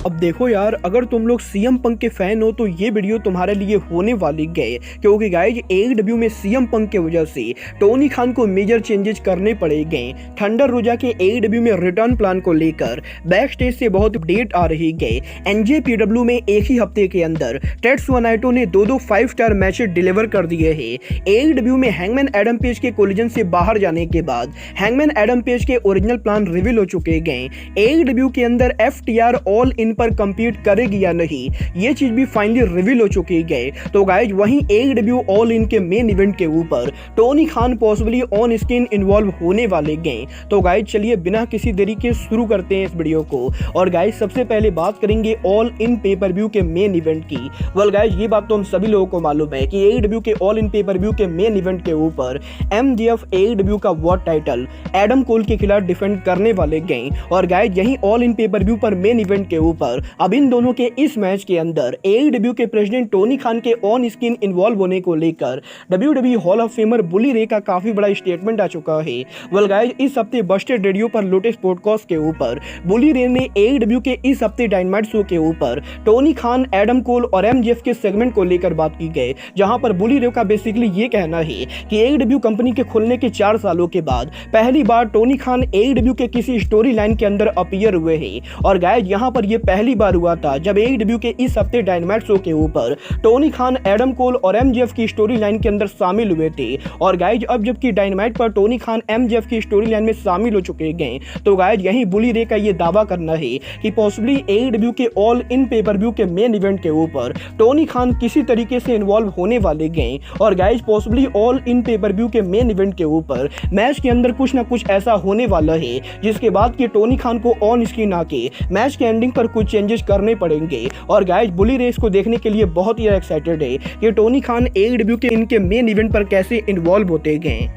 अब देखो यार, अगर तुम लोग सीएम पंक के फैन हो तो ये वीडियो तुम्हारे लिए होने वाली गए, क्योंकि गाइज एडब्ल्यू में सीएम पंक के वजह से टोनी खान को मेजर चेंजेस करने पड़े गए। थंडर रोजा के एडब्ल्यू में रिटर्न प्लान को लेकर बैक स्टेज से बहुत अपडेट आ रही गए। एनजेपीडब्ल्यू में एक ही हफ्ते के अंदर टेट्सुया नाइटो ने दो 5 स्टार मैचेस डिलीवर कर दिए हैं। एडब्ल्यू में हैंगमैन एडम पेज के कोलिजन से बाहर जाने के बाद हैंगमैन एडम पेज के ओरिजिनल प्लान रिवील हो चुके गए। एडब्ल्यू के अंदर एफटीआर ऑल इन पर कंपीट करेगी या नहीं, ये चीज भी फाइनली रिवील हो चुकी गए। तो गाइज वहीं एडब्ल्यू ऑल इन के मेन इवेंट के ऊपर Tony Khan possibly on screen involve होने वाले गए। तो गाइज चलिए बिना किसी देरी के शुरू करते हैं इस वीडियो को। और गाइज सबसे पहले बात करेंगे ऑल इन पेपर व्यू के मेन इवेंट की। वेल गाइज ये बात तो हम सभी लोगों को मालूम है कि एडब्ल्यू के ऑल इन पेपर व्यू के मेन इवेंट के ऊपर एमजेएफ एडब्ल्यू का वर्ल्ड टाइटल एडम कोल के खिलाफ डिफेंड करने वाले गए। और गाइज यहीं ऑल इन पेपर व्यू पर मेन इवेंट के ऊपर अब इन दोनों के इस मैच के अंदर एडब्ल्यू के प्रेसिडेंट टोनी खान के ऑन स्क्रीन इन्वॉल्व होने को लेकर डब्ल्यूडब्ल्यूई हॉल ऑफ फेमर बुली रे का काफी बड़ा स्टेटमेंट आ चुका है। वेल गाइज इस हफ्ते बस्टेड रेडियो पर लोटस पॉडकास्ट के ऊपर बुली रे ने एडब्ल्यू के इस हफ्ते डायनामाइट शो के ऊपर टोनी खान, एडम कोल और एमजेएफ के सेगमेंट को लेकर बात की गई, जहां पर बुली रे का बेसिकली ये कहना है कि एडब्ल्यू कंपनी के खुलने के 4 सालों के बाद पहली बार टोनी खान एडब्ल्यू के किसी स्टोरी लाइन के अंदर अपीयर हुए हैं। और गाइज यहां पर ये पहली बार हुआ था जब एडब्ल्यू के इस हफ्ते डायनामाइट शो के ऊपर टोनी खान, एडम कोल और एमजेएफ की स्टोरी लाइन के अंदर शामिल हुए थे। और गाइज अब जबकि डायनामाइट पर टोनी खान एमजेएफ की स्टोरी लाइन में शामिल हो चुके गए, तो गाइज यही बुली रे का ये दावा करना है कि पॉसिबली एडब्ल्यू के ऑल इन पेपर व्यू के मेन इवेंट के ऊपर टोनी खान किसी तरीके से इन्वॉल्व होने वाले गए। और guys possibly all in pay per view के मेन इवेंट के ऊपर मैच के अंदर कुछ ना कुछ ऐसा होने वाला है जिसके बाद कि टोनी खान को ऑन स्क्रीन आके मैच के एंडिंग पर कुछ चेंजेस करने पड़ेंगे। और गाइज बुली रेस को देखने के लिए बहुत ही एक्साइटेड है कि टोनी खान एडब्ल्यू के इनके मेन इवेंट पर कैसे इन्वॉल्व होते गए।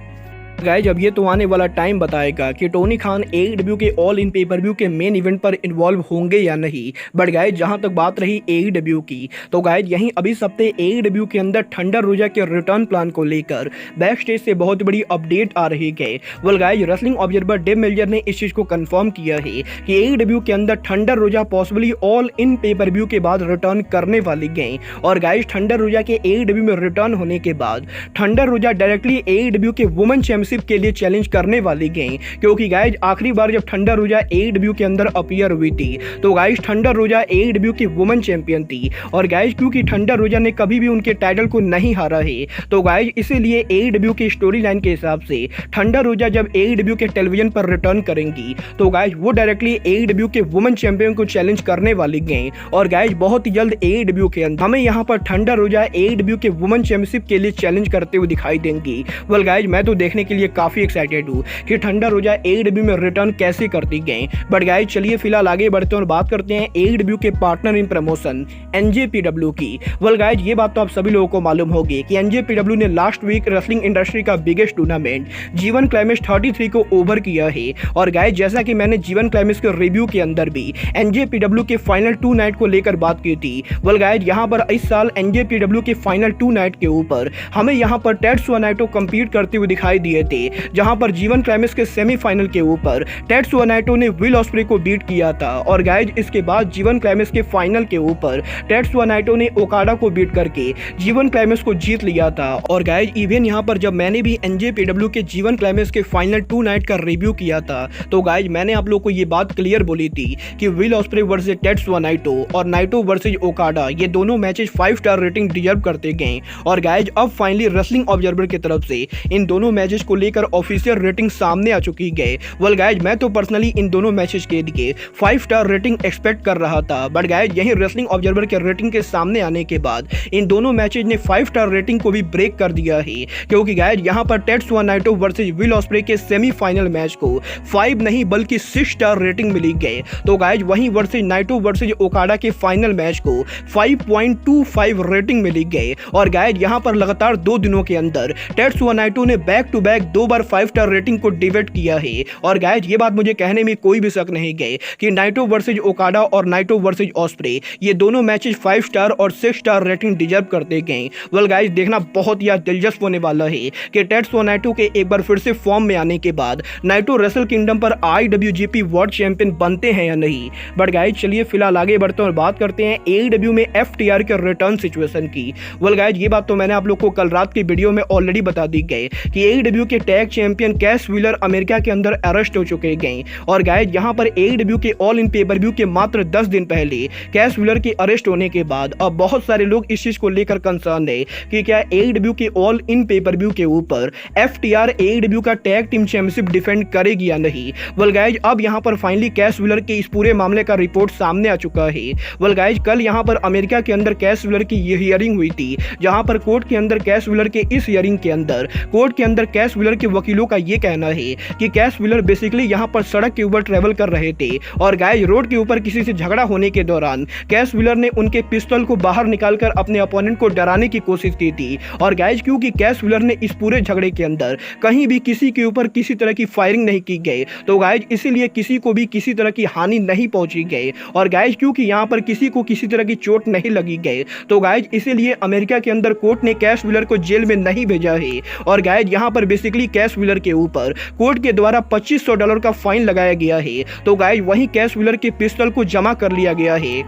गाइज अब ये तो आने वाला टाइम बताएगा कि टोनी खान एडब्ल्यू के ऑल इन पेपर व्यू के मेन इवेंट पर इन्वॉल्व होंगे या नहीं। बट गाइज जहां तक बात रही एडब्ल्यू की, तो गाइज यहीं अभी इस हफ्ते एडब्ल्यू के अंदर थंडर रोजा के रिटर्न प्लान को लेकर बैक स्टेज से बहुत बड़ी अपडेट आ रही है। Well guys wrestling observer Dave Meltzer ने इस चीज को कंफर्म किया है कि एडब्ल्यू के अंदर थंडर रोजा possibly all in pay per view के बाद रिटर्न करने वाली गए। और गाइज थंडर रोजा के एडब्ल्यू में रिटर्न होने के बाद थंडर रोजा डायरेक्टली एडब्ल्यू के वुमेन चैंपियनशिप के लिए चैलेंज करने वाली गई, क्योंकि गाइज आखिरी बार जब थंडर रोजा एडब्ल्यू के अंदर अपीयर हुई थी तो गाइज थंडर रोजा एडब्ल्यू की वुमेन चैंपियन थी। और गाइज क्योंकि थंडर रोजा ने कभी भी उनके टाइटल को नहीं हारा है, तो गाइज इसीलिए एडब्ल्यू की स्टोरी लाइन के हिसाब से थंडर रोजा जब एडब्ल्यू के टेलीविजन पर रिटर्न करेंगी तो गाइज वो डायरेक्टली एडब्ल्यू के वुमेन चैंपियन को चैलेंज करने वाली गई। और गाइज बहुत ही जल्द एडब्ल्यू के अंदर हमें यहाँ पर थंडर रोजा एडब्ल्यू के वुमेन चैंपियनशिप के लिए चैलेंज करते हुए दिखाई देंगी। वेल गाइज मैं तो देखने के लिए काफी एक्साइटेड हूँ कि थंडर रोजा एडब्ल्यू में रिटर्न कैसे करती गए। बट गाइज चलिए फिलहाल आगे बढ़ते हैं और बात करते हैं एडब्ल्यू के पार्टनर इन प्रमोशन एनजेपीडब्ल्यू की। वेल गाइज ये बात तो आप सभी लोगों को मालूम होगी कि एनजेपीडब्ल्यू ने लास्ट वीक रेसलिंग इंडस्ट्री का बिगेस्ट टूर्नामेंट जीवन क्लाइमेक्स 33 को ओवर किया है। और गाइज जैसा कि मैंने जीवन क्लाइमेक्स के रिव्यू के अंदर भी एनजेपीडब्ल्यू के फाइनल 2 नाइट को लेकर बात की थी। वेल गाइज यहाँ पर इस साल एनजेपीडब्ल्यू के फाइनल 2 नाइट के ऊपर हमें यहाँ पर टेट्सुया नाइटो कंपीट करते हुए दिखाई दिए थे, जहां पर जीवन क्लाइमेक्स के सेमीफाइनल के ऊपर टेट्सुया नाइटो ने विल ऑस्प्रे को बीट किया था। और गाइज इसके बाद जीवन क्लाइमेक्स के फाइनल के ऊपर टेट्सुया नाइटो ने ओकाडा को बीट करके जीवन क्लाइमेक्स को जीत लिया था। और गाइज इवन यहां पर जब मैंने भी एनजेपीडब्ल्यू के जीवन क्लाइमेक्स के फाइनल 2 नाइट का रिव्यू किया था, तो गाइज मैंने आप लोग को ये बात क्लियर बोली थी कि विल ऑस्प्रे वर्सेस टेट्सुया नाइटो और नाइटो वर्सेस ओकाडा ये दोनों मैचेस 5 स्टार रेटिंग डिजर्व करते गए। और गाइज अब फाइनली रेसलिंग ऑब्जर्वर की तरफ से इन दोनों मैचेस को लेकर ऑफिशियल रेटिंग सामने आ चुकी है। वेल गाइज मैं तो पर्सनली इन दोनों मैचेस के लिए 5 स्टार रेटिंग एक्सपेक्ट कर रहा था। बट गाइज यही रेसलिंग ऑब्जर्वर के रेटिंग के सामने आने के बाद इन दोनों मैचेस ने 5 स्टार रेटिंग को भी ब्रेक कर दिया है, क्योंकि गाइज यहां पर टेट्सुया नाइटो वर्सेस विल ऑस्प्रे के सेमीफाइनल मैच को 5 नहीं बल्कि 6 स्टार रेटिंग मिली गई। तो गाइज वहीं वर्सेस नाइटो वर्सेस ओकाडा के फाइनल मैच को 5.25 रेटिंग मिली गई। और गाइज यहां पर लगातार 2 दिनों के अंदर टेट्सुया नाइटो ने बैक टू बैक गाइज 2 बार 5 स्टार रेटिंग को डिबेट किया है। और गाइज ये बात मुझे कहने में कोई भी शक नहीं गए कि नाइटो वर्सेज ओकाडा और नाइटो वर्सेज ऑस्प्रे ये दोनों मैचेस 5 स्टार और 6 स्टार रेटिंग डिजर्व करते गए। वेल गाइज देखना बहुत ही दिलचस्प होने वाला है कि टेत्सुया नाइटो के एक बार फिर से फॉर्म में आने के बाद नाइटो रेसल किंगडम पर IWGP वर्ल्ड चैंपियन बनते हैं या नहीं। बट गाइज चलिए फिलहाल आगे बढ़ते हैं और बात करते हैं AEW में FTR के रिटर्न सिचुएशन की। वेल गाइज ये बात तो मैंने आप लोग को कल रात की वीडियो में ऑलरेडी बता दी गई कि AEW के tag champion cash wheeler America के अंदर अरेस्ट हो चुके गए। और गाइज यहाँ पर AEW के ऑल इन पे पर व्यू के मात्र 10 दिन पहले कैश व्हीलर के अरेस्ट होने के बाद अब बहुत सारे लोग इस चीज को लेकर कंसर्न है कि क्या AEW के ऑल इन पे पर व्यू के ऊपर FTR AEW का टैग टीम चैंपियनशिप डिफेंड करेगी या नहीं। वेल गाइज अब यहाँ पर फाइनली कैश व्हीलर के इस पूरे मामले का रिपोर्ट सामने आ चुका है। वेल गाइज कल यहाँ पर अमेरिका के अंदर कैश व्हीलर की ये हियरिंग हुई थी, जहां पर कोर्ट के अंदर कैश व्हीलर के इस हियरिंग के अंदर कोर्ट के अंदर कैश व्हीलर के वकीलों का ये कहना है कि कैश व्हीलर बेसिकली यहाँ पर सड़क के ऊपर ट्रेवल कर रहे थे और गाइज रोड के ऊपर किसी से झगड़ा होने के दौरान कैश व्हीलर ने उनके पिस्तौल को बाहर निकालकर अपने अपोनेंट को डराने की कोशिश की थी। और गाइज क्योंकि कैश व्हीलर ने इस पूरे झगड़े के अंदर कहीं भी किसी के ऊपर किसी तरह की फायरिंग नहीं की गई, तो गाइज इसीलिए किसी को भी किसी तरह की हानि नहीं पहुंची गई। और गाइज क्योंकि यहाँ पर किसी को किसी तरह की चोट नहीं लगी गई, तो गाइज इसीलिए अमेरिका के अंदर कोर्ट ने कैश व्हीलर को जेल में नहीं भेजा है। और गाइज यहाँ पर बेसिकली कैश व्हीलर के ऊपर कोर्ट के द्वारा $2500 का फाइन लगाया गया है, तो गाइज वहीं कैश व्हीलर के पिस्तौल को जमा कर लिया गया है।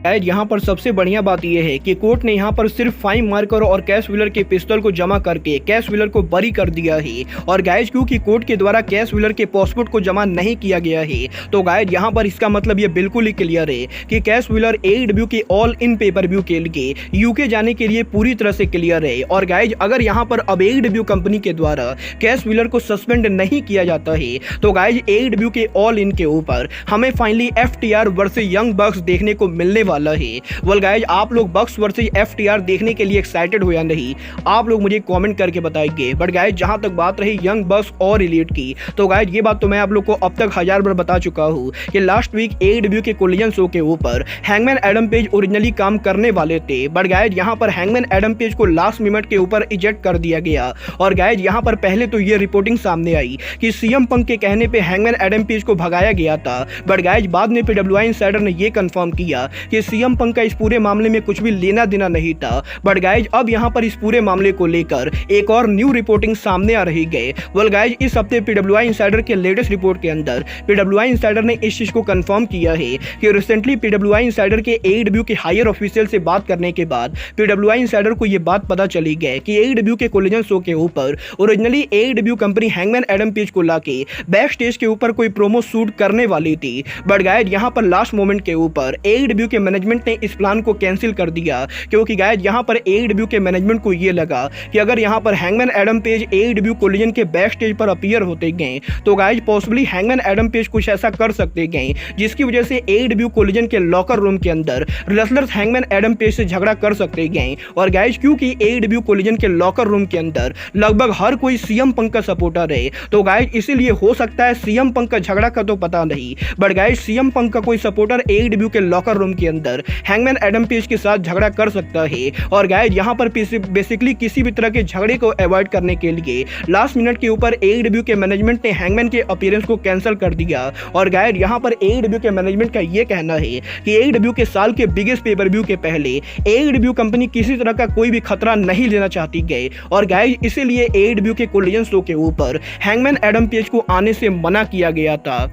यहाँ पर सबसे बढ़िया बात यह है कि कोर्ट ने यहाँ पर सिर्फ फाइन मार्कर और कैश व्हीलर के पिस्तौल को जमा करके कैश व्हीलर को बरी कर दिया है। और गाइज क्योंकि कोर्ट के द्वारा कैश व्हीलर के पासपोर्ट को जमा नहीं किया गया है, तो गाइज यहाँ पर इसका मतलब ये बिल्कुल ही क्लियर है कि कैश व्हीलर AEW के ऑल इन पे पर व्यू के लिए UK जाने के लिए पूरी तरह से क्लियर है। और गाइज अगर यहाँ पर अब AEW कंपनी के द्वारा कैश व्हीलर को सस्पेंड नहीं किया जाता है, तो गाइज AEW के ऑल इन के ऊपर हमें फाइनली FTR वर्सेस यंग बक्स देखने को मिलने वाला है। वेल गाइज आप लोग बक्स वर्सेस FTR देखने के लिए एक्साइटेड हो या नहीं, आप लोग मुझे कमेंट करके बताइए। बट गाइज जहां तक बात रही यंग बक्स और एलीट की, तो गाइज ये बात तो मैं आप लोग को अब तक 1000 बार बता चुका हूं कि लास्ट वीक AEW के कोलिजन शो के ऊपर हैंगमैन एडम पेज ओरिजिनली काम करने वाले थे। बट गाइज यहां पर हैंगमैन एडम पेज को लास्ट मिनट के ऊपर इजेक्ट कर दिया गया। और गाइज यहां पर पहले तो ये रिपोर्टिंग सामने आई कि CM पंक के कहने पे हैंगमैन एडम पेज को भगाया गया था। बट गाइज बाद में PWI इनसाइडर ने ये कंफर्म किया कि CM पंक का इस पूरे मामले में कुछ भी लेना देना नहीं था। बट गाइज अब यहाँ पर इस पूरे मामले को लेकर एक और न्यू रिपोर्टिंग सामने आ रही है। वेल गाइज इस हफ्ते PWI इनसाइडर के लेटेस्ट रिपोर्ट के अंदर PWI इनसाइडर ने इस चीज को कंफर्म किया है कि रिसेंटली PWI इनसाइडर के AEW के हायर ऑफिशियल से बात करने के बाद PWI इनसाइडर को यह बात पता चली गई कि AEW के कोलिजन शो के ऊपर originally AEW company hangman Adam page को लाके बैक स्टेज के ऊपर कोई प्रोमो शूट करने वाली थी। बट गाइज यहाँ पर लास्ट मोमेंट के ऊपर AEW के मैनेजमेंट ने इस प्लान को कैंसिल कर दिया, क्योंकि गाइज यहाँ पर AEW के मैनेजमेंट को ये लगा कि अगर यहाँ पर hangman Adam page AEW collision के बैक स्टेज पर अपीयर होते गए, तो guys possibly hangman Adam page कुछ ऐसा कर सकते गए जिसकी वजह से AEW कोलिजन के लॉकर रूम के अंदर रेसलर्स हैंगमैन एडम पेज से झगड़ा कर सकते गए। और गाइज क्योंकि AEW कोलिजन के लॉकर रूम के अंदर लगभग हर कोई CM पंक का सपोर्टर है, तो गाइज इसीलिए हो सकता है CM पंक का झगड़ा का तो पता नहीं, बट गाइज CM पंक का कोई सपोर्टर AEW के लॉकर रूम के अंदर हैंगमैन एडम पेज के साथ झगड़ा कर सकता है। और गाइज यहाँ पर बेसिकली किसी भी तरह के झगड़े को अवॉइड करने के लिए लास्ट मिनट के ऊपर AEW के मैनेजमेंट ने हैंगमैन के अपीयरेंस को कैंसिल कर दिया। और गाइज यहाँ पर AEW के मैनेजमेंट का ये कहना है कि AEW के साल के बिगेस्ट पे पर व्यू के पहले AEW कंपनी किसी तरह का कोई भी खतरा नहीं लेना चाहती गई। और गाइज इसीलिए AEW के कोलिजन शो के ऊपर हैंगमैन एडम पेज को आने से मना किया गया था।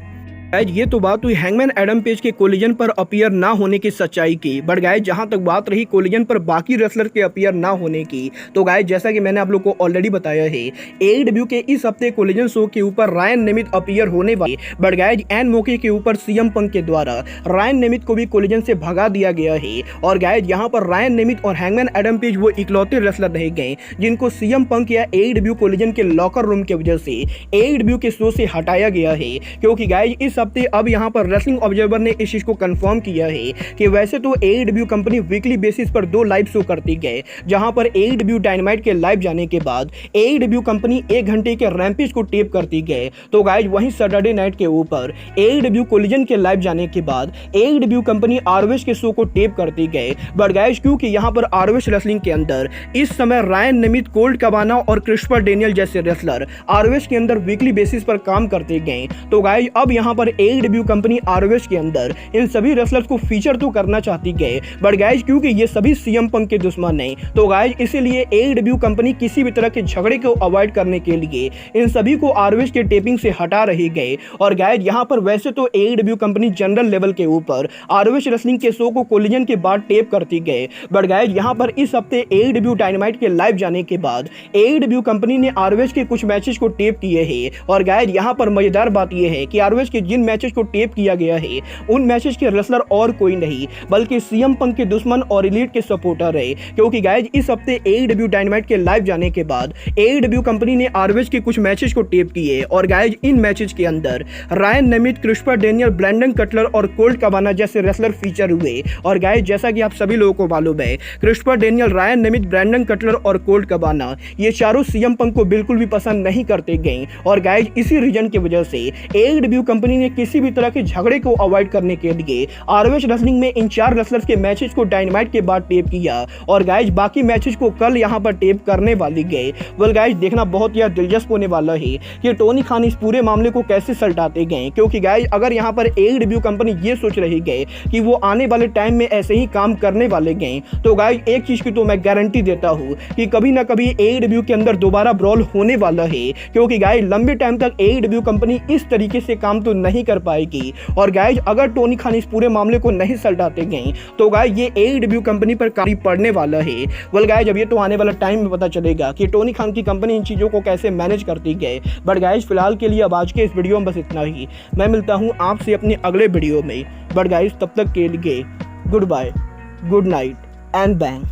गाइज ये तो बात हुई हैंगमैन एडम पेज के कोलिजन पर अपीयर ना होने की सच्चाई की। बट गाइज जहां तक बात रही कोलिजन पर बाकी रेसलर के अपीयर ना होने की, तो गाइज जैसा कि मैंने आप लोग को ऑलरेडी बताया है AEW के इस हफ्ते कोलिजन शो के ऊपर रायन नेमिथ अपीयर होने वाले। बट गाइज एन मौके के ऊपर CM पंक के द्वारा रायन नेमिथ को भी कोलिजन से भगा दिया गया है। और गाइज यहाँ पर रायन नेमिथ और हैंगमैन एडम पेज वो इकलौते रेसलर रह गए जिनको CM पंक या AEW कोलिजन के लॉकर रूम की वजह से AEW के शो से हटाया गया है, क्योंकि गाइज इस हफ्ते अब यहाँ पर रेसलिंग ऑब्जर्वर ने इस चीज को कंफर्म किया है कि वैसे तो AEW कंपनी वीकली बेसिस पर 2 लाइव शो करती है, जहां पर AEW डायनामाइट के लाइव जाने के बाद AEW कंपनी 1 घंटे के रैम्पेज को टेप करती है। तो गाइज वहीं सैटरडे नाइट के ऊपर AEW कोलिजन के लाइव जाने के बाद AEW कंपनी ROH के शो को टेप करती है। बट गाइज क्योंकि यहाँ पर ROH रेसलिंग के अंदर इस समय रायन नेमिथ, कोल्ट कबाना और क्रिस्टोफर डेनियल जैसे रेसलर ROH के अंदर वीकली बेसिस पर काम करते गए। तो गाइज अब यहाँ पर AEW कंपनी ROH के अंदर इन सभी रेसलर्स को फीचर तो करना चाहती है, बट गाइज क्योंकि ये सभी CM पंक के दुश्मन हैं, तो गाइज इसीलिए AEW कंपनी किसी भी तरह के झगड़े को अवॉइड करने के लिए इन सभी को ROH के टेपिंग से हटा रही गए। और गाइज यहाँ पर वैसे तो AEW कंपनी जनरल लेवल के ऊपर ROH रेसलिंग के शो को कोलिजन के बाद टेप करती गए, बट गाइज यहाँ पर इस हफ्ते AEW डायनामाइट के लाइव जाने के बाद AEW कंपनी ने ROH के कुछ मैचेस को टेप किए हैं। और गाइज यहाँ पर मजेदार बात यह है कि ROH के जिन मैचेस को टेप किया गया है उन मैचेस के रेसलर और कोई नहीं बल्कि CM पंक के दुश्मन और एलीट के सपोर्टर है। क्योंकि गाइज इस हफ्ते AEW डायनामाइट के लाइव जाने के बाद AEW कंपनी ने ROH के कुछ मैचेस को टेप किए और गाइज इन मैचेस के अंदर Ryan Nemeth, Christopher Daniel, Brandon Cutler और कोल्ट कबाना जैसे रेसलर फीचर हुए। और गाइज जैसा कि आप सभी लोगों को मालूम है, Christopher Daniel, Ryan Nemeth, Brandon Cutler और कोल्ट कबाना ये चारों CM पंक को बिल्कुल भी पसंद नहीं करते गए। और गाइज इसी रीजन की वजह से AEW कंपनी ने किसी भी तरह के झगड़े को अवॉइड करने के लिए ROH रेसलिंग में इन 4 रेसलर्स के मैचेस को डायनामाइट के बाद टेप किया और गाइज बाकी मैचेस को कल यहां पर टेप करने वाली गए। वेल गाइज देखना बहुत ही दिलचस्प होने वाला है कि टोनी खान इस पूरे मामले को कैसे सलटाते गए। क्योंकि गाइज अगर यहां पर AEW कंपनी ये सोच रही गए कि वो आने वाले टाइम में ऐसे ही काम करने वाले गए, तो गाइज एक चीज की तो मैं गारंटी देता हूं कि कभी ना कभी AEW के अंदर दोबारा ब्रॉल होने वाला है। क्योंकि गाइज लंबे टाइम तक AEW कंपनी इस तरीके से काम तो नहीं कर पाएगी। और गाइज अगर टोनी खान इस पूरे मामले को नहीं सलटाते गए तो गाइज ये AEW कंपनी पर कारी पड़ने वाला है। वेल गाइज अब ये तो आने वाला टाइम में पता चलेगा कि टोनी खान की कंपनी इन चीज़ों को कैसे मैनेज करती गए। बट गाइज फिलहाल के लिए अब आज के इस वीडियो में बस इतना ही। मैं मिलता हूँ आपसे अपने अगले वीडियो में। बट गाइज तब तक के लिए good bye, good night and bang.